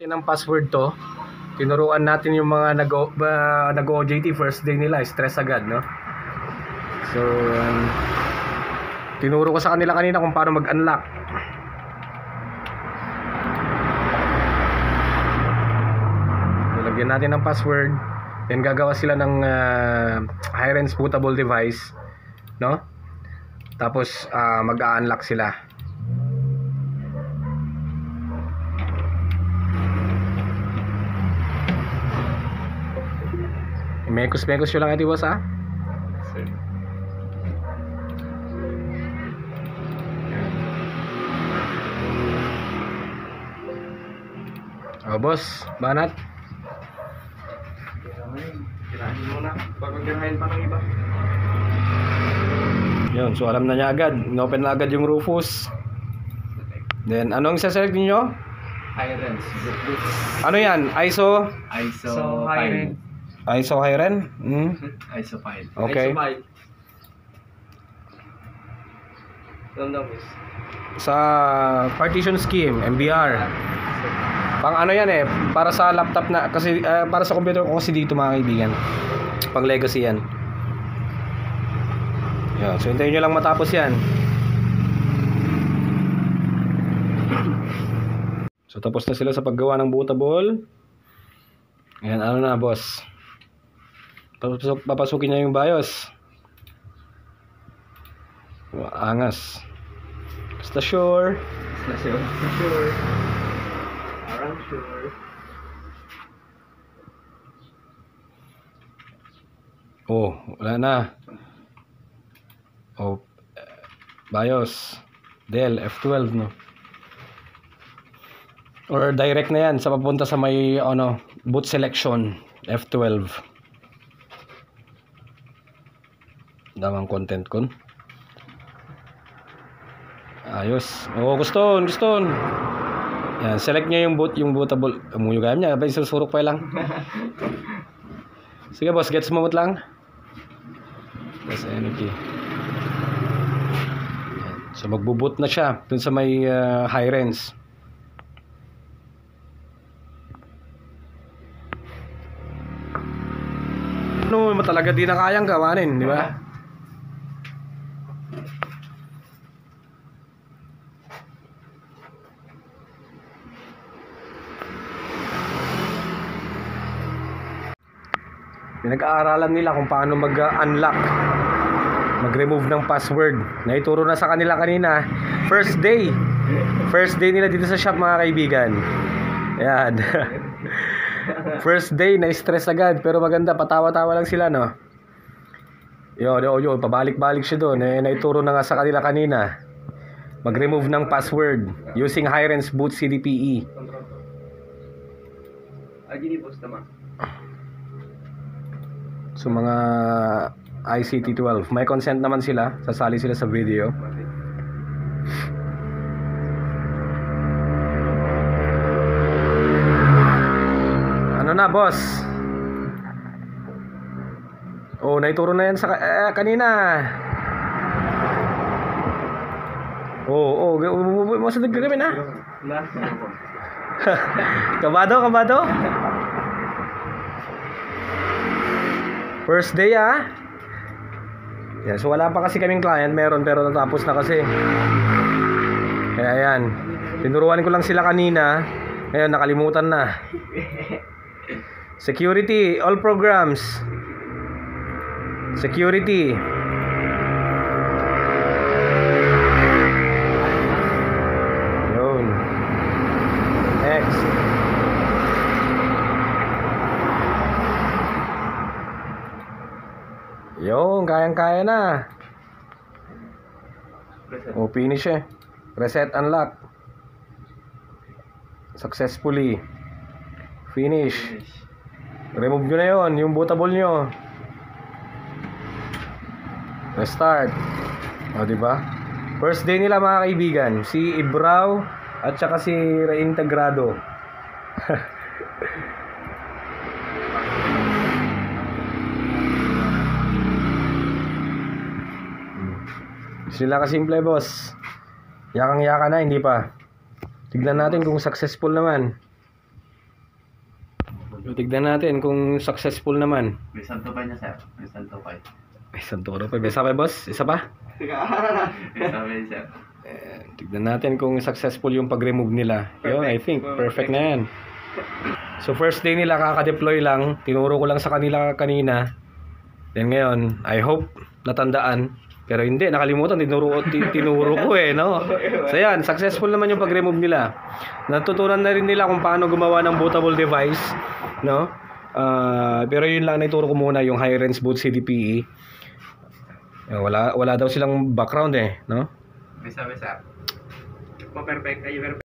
Ng password to, tinuruan natin yung mga nag-OJT first day nila, stress agad, no? So, tinuro ko sa kanila kanina kung paano mag-unlock. Lagyan natin ng password, then gagawa sila ng Hiren's bootable device, no? Tapos mag-unlock sila. Mekos-mekos yun lang ito, boss, ha? Sir. Oh, boss, banat. Tirahin muna. Bago tirahin pa ng iba. Yun, so alam na niya agad. Inopen na agad yung Rufus. Then, anong isa-select niyo? Hiren's. Ano yan? ISO? ISO 5. ISO Hiren? ISO 5. Okay. ISO 5. Sa partition scheme, MBR. Pang ano yan eh, para sa laptop na, kasi para sa computer ko kasi dito mga kaibigan. Pang legacy yan. Yan, so hintayin nyo lang matapos yan. So tapos na sila sa paggawa ng bootable. Ayan, ano na, boss? Papasukin niya yung BIOS. Angas. Basta sure. Sure. Parang sure. Oh, wala na. Oh, BIOS. Dell F12, no? Or direct na yan sa papunta sa may boot selection F12. Damang content kon. Ayos. Oh, guston. Yan, select niya yung bootable. Umuyugam niya, ba susurok pa lang. Sige boss, gets mo lang. Press any key. So magbo-boot na siya dun sa may Hiren's. Ano mo talaga di na kayang gawanin, di ba? Pinag-aaralan nila kung paano mag-unlock, mag-remove ng password. Naituro na sa kanila kanina. First day nila dito sa shop, mga kaibigan. Ayan. First day, na-stress agad. Pero maganda, patawa-tawa lang sila, no? Yun, pabalik-balik siya doon. Naituro na nga sa kanila kanina. Mag-remove ng password using Hiren's boot CDPE. boss naman. So mga ICT12, may consent naman sila, sasali sila sa video. Ano na, boss? Oh, naituro na yan sa kanina. Oh, mas nagkagamin ha. Kabado. First day Yan, so wala pa kasi kaming client, meron pero natapos na kasi. Kaya yan, tinuruan ko lang sila kanina. Ngayon nakalimutan na. Security, all programs. Security. Yun. Next. Yung, kayang-kaya na. O, finish eh. Reset, unlock. Successfully. Finish. Remove nyo na yun, yung bootable nyo. Restart. O, diba? First day nila, mga kaibigan. Si Ibraw at saka si Reintegrado. Sila kasimple, boss. Yakang-yaka na, hindi pa. Tignan natin kung successful naman. Tignan natin kung successful naman. May santo pa niya, sir. May santo pa. Ay, santoro pa. Isa pa, boss? Isa pa? May sabi, sir. Tignan natin kung successful yung pag-remove nila. Yun, I think perfect na yan. So first day nila kaka-deploy lang. Tinuro ko lang sa kanila kanina. Then ngayon, I hope natandaan. Pero hindi, nakalimutan. Tinuro ko no? So yan, successful naman yung pag-remove nila. Natutunan na rin nila kung paano gumawa ng bootable device. No? Pero yun lang, naituro ko muna yung high-range boot CDPE. Wala daw silang background no? May sabi, sir. Perfect.